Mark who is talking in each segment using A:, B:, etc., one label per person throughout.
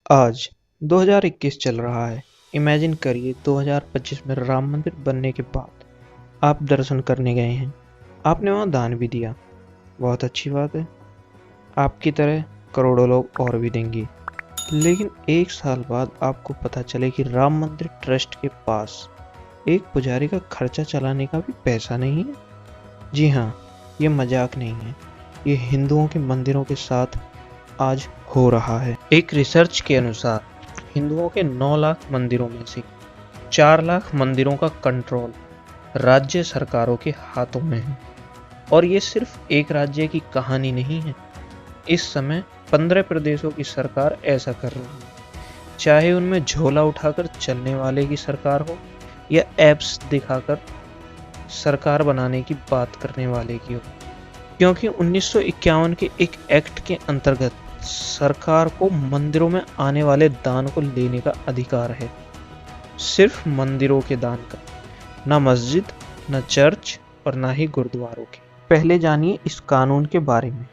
A: आज 2021 चल रहा है। इमेजिन करिए 2025 में राम मंदिर बनने के बाद आप दर्शन करने गए हैं। आपने वहाँ दान भी दिया, बहुत अच्छी बात है। आपकी तरह करोड़ों लोग और भी देंगे। लेकिन एक साल बाद आपको पता चले कि राम मंदिर ट्रस्ट के पास एक पुजारी का खर्चा चलाने का भी पैसा नहीं है। जी हाँ, ये मजाक नहीं है, ये हिंदुओं के मंदिरों के साथ आज हो रहा है। एक रिसर्च के अनुसार हिंदुओं के 9 लाख मंदिरों में से 4 लाख मंदिरों का कंट्रोल राज्य सरकारों के हाथों में है। और ये सिर्फ एक राज्य की कहानी नहीं है। इस समय 15 प्रदेशों की सरकार ऐसा कर रही है, चाहे उनमें झोला उठाकर चलने वाले की सरकार हो या एप्स दिखाकर सरकार बनाने की बात करने वाले की हो। क्योंकि 1951 के एक एक्ट के अंतर्गत सरकार को मंदिरों में आने वाले दान को लेने का अधिकार है। सिर्फ मंदिरों के दान का, न मस्जिद, न चर्च और न ही गुरुद्वारों के। पहले जानिए इस कानून के बारे में।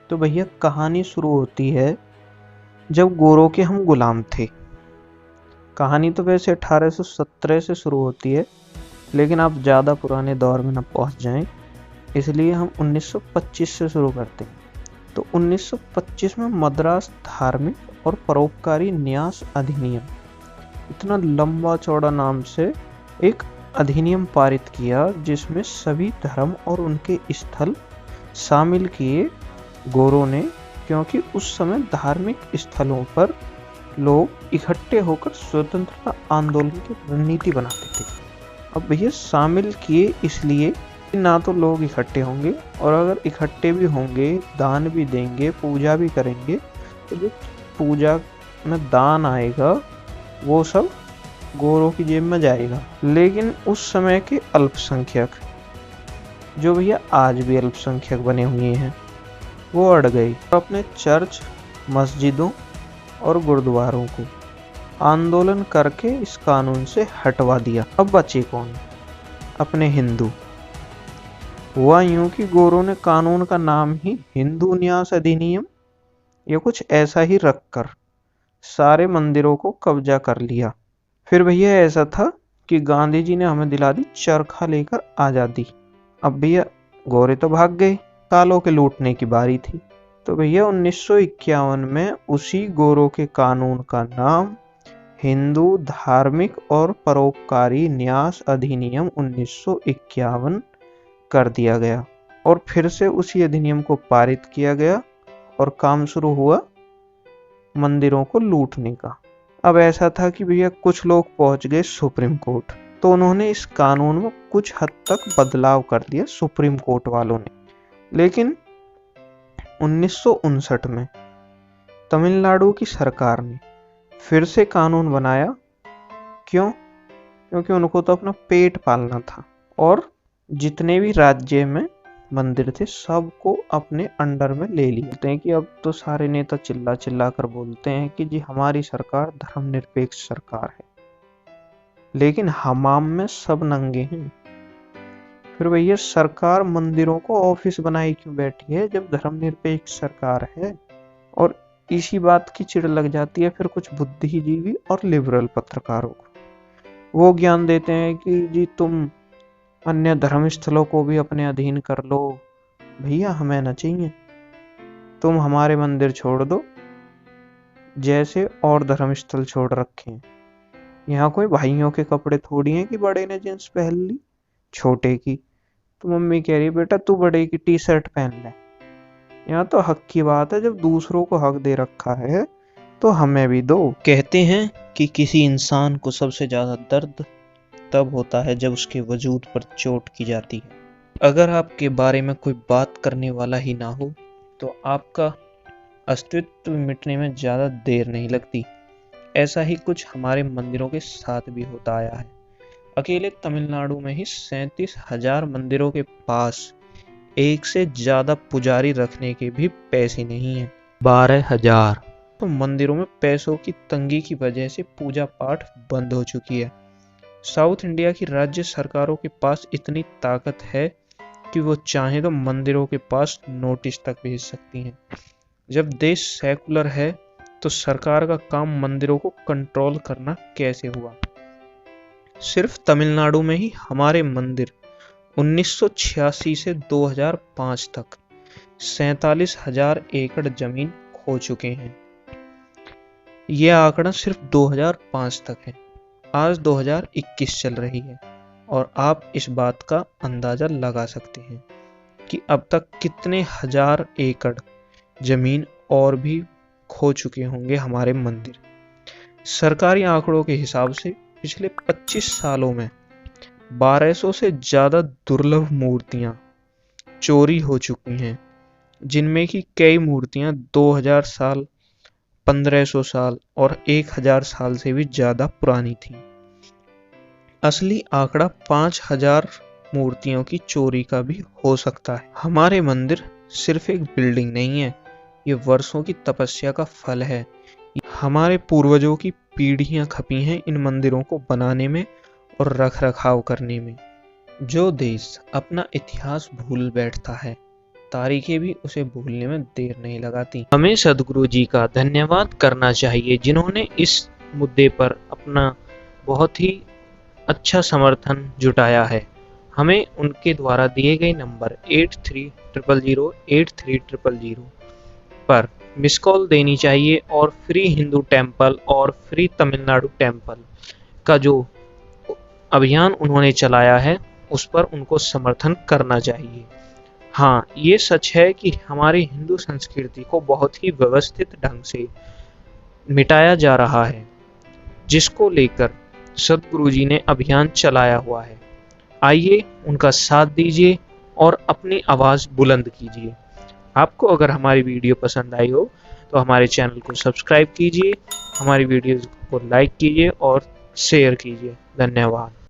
A: तो भैया, कहानी शुरू होती है जब गोरों के हम गुलाम थे। कहानी तो वैसे 1817 से शुरू होती है, लेकिन आप ज़्यादा पुराने दौर में न पहुंच जाएं, इसलिए हम 1925 से शुरू करते हैं। तो 1925 में मद्रास धार्मिक और परोपकारी न्यास अधिनियम, इतना लंबा चौड़ा नाम से एक अधिनियम पारित किया, जिसमें सभी धर्म और उनके स्थल शामिल किए गोरों ने। क्योंकि उस समय धार्मिक स्थलों पर लोग इकट्ठे होकर स्वतंत्रता आंदोलन की रणनीति बनाते थे। अब भैया, शामिल किए इसलिए ना तो लोग इकट्ठे होंगे, और अगर इकट्ठे भी होंगे, दान भी देंगे, पूजा भी करेंगे, तो जो पूजा में दान आएगा वो सब गोरों की जेब में जाएगा। लेकिन उस समय के अल्पसंख्यक, जो भैया आज भी अल्पसंख्यक बने हुए हैं, वो अड़ गए और अपने चर्च, मस्जिदों और गुरुद्वारों को आंदोलन करके इस कानून से हटवा दिया। अब बचे कौन? अपने हिंदू। हुआ यूं कि गोरों ने कानून का नाम ही हिंदू न्यास अधिनियम या कुछ ऐसा ही रखकर सारे मंदिरों को कब्जा कर लिया। फिर भैया ऐसा था कि गांधी जी ने हमें दिला दी चरखा लेकर आज़ादी। अब भैया, गोरे तो भाग गए, कालों के लूटने की बारी थी। तो भैया 1951 में उसी गोरों के कानून का नाम हिंदू धार्मिक और परोपकारी न्यास अधिनियम 1951 कर दिया गया, और फिर से उसी अधिनियम को पारित किया गया और काम शुरू हुआ मंदिरों को लूटने का। अब ऐसा था कि भैया कुछ लोग पहुंच गए सुप्रीम कोर्ट, तो उन्होंने इस कानून में कुछ हद तक बदलाव कर दिया सुप्रीम कोर्ट वालों ने। लेकिन 1959 में तमिलनाडु की सरकार ने फिर से कानून बनाया। क्यों? क्योंकि उनको तो अपना पेट पालना था, और जितने भी राज्य में मंदिर थे सबको अपने अंडर में ले लिया। हैं कि अब तो सारे नेता चिल्ला चिल्ला कर बोलते हैं कि जी हमारी सरकार धर्मनिरपेक्ष सरकार है, लेकिन हमाम में सब नंगे हैं। फिर भैया, सरकार मंदिरों को ऑफिस बनाई क्यों बैठी है जब धर्मनिरपेक्ष सरकार है? और इसी बात की चिढ़ लग जाती है फिर कुछ बुद्धिजीवी और लिबरल पत्रकारों को। वो ज्ञान देते हैं कि जी तुम अन्य धर्म स्थलों को भी अपने अधीन कर लो। भैया, हमें न चाहिए, तुम हमारे मंदिर छोड़ दो जैसे और धर्म स्थल छोड़ रखे हैं। यहाँ कोई भाइयों के कपड़े थोड़ी हैं कि बड़े ने जींस पहन ली छोटे की। तो मम्मी कह रही है बेटा तू बड़े की टी शर्ट पहन ले। यहाँ तो हक की बात है, जब दूसरों को हक दे रखा है तो हमें भी दो। कहते हैं कि किसी इंसान को सबसे ज्यादा दर्द तब होता है जब उसके वजूद पर चोट की जाती है। अगर आपके बारे में कोई बात करने वाला ही ना हो तो आपका अस्तित्व मिटने में ज़्यादा देर नहीं लगती। ऐसा ही कुछ हमारे मंदिरों के साथ भी होता आया है। अकेले तमिलनाडु में ही 37,000 मंदिरों के पास एक से ज़्यादा पुजारी रखने के भी पैसे नहीं हैं। 12,000। तो मंदिरों में पैसों की तंगी की वजह से पूजा पाठ बंद हो चुकी है। साउथ इंडिया की राज्य सरकारों के पास इतनी ताकत है कि वो चाहे तो मंदिरों के पास नोटिस तक भेज सकती हैं। जब देश सेकुलर है तो सरकार का काम मंदिरों को कंट्रोल करना कैसे हुआ? सिर्फ तमिलनाडु में ही हमारे मंदिर 1986 से 2005 तक 47,000 एकड़ जमीन खो चुके हैं। यह आंकड़ा सिर्फ 2005 तक है। आज 2021 चल रही है और आप इस बात का अंदाजा लगा सकते हैं कि अब तक कितने हजार एकड़ जमीन और भी खो चुके होंगे हमारे मंदिर। सरकारी आंकड़ों के हिसाब से पिछले 25 सालों में 1200 से ज्यादा दुर्लभ मूर्तियां चोरी हो चुकी हैं, जिनमें की कई मूर्तियां 2000 साल, 1500 साल और 1000 साल से भी ज्यादा पुरानी थी। असली आंकड़ा 5000 मूर्तियों की चोरी का भी हो सकता है। हमारे मंदिर सिर्फ एक बिल्डिंग नहीं है, ये वर्षों की तपस्या का फल है। हमारे पूर्वजों की पीढ़ियां खपी हैं इन मंदिरों को बनाने में और रख रखाव करने में। जो देश अपना इतिहास भूल बैठता है, तारीखें भी उसे भूलने में देर नहीं लगाती। हमें सद्गुरु जी का धन्यवाद करना चाहिए, जिन्होंने इस मुद्दे पर अपना बहुत ही अच्छा समर्थन जुटाया है। हमें उनके द्वारा दिए गए नंबर 8300083000 पर मिस कॉल देनी चाहिए और फ्री हिंदू टेम्पल और फ्री तमिलनाडु टेम्पल का जो अभियान उन्होंने चलाया है उस पर उनको समर्थन करना चाहिए। हाँ, ये सच है कि हमारी हिंदू संस्कृति को बहुत ही व्यवस्थित ढंग से मिटाया जा रहा है, जिसको लेकर सद्गुरु जी ने अभियान चलाया हुआ है। आइए उनका साथ दीजिए और अपनी आवाज़ बुलंद कीजिए। आपको अगर हमारी वीडियो पसंद आई हो तो हमारे चैनल को सब्सक्राइब कीजिए, हमारी वीडियोज़ को लाइक कीजिए और शेयर कीजिए। धन्यवाद।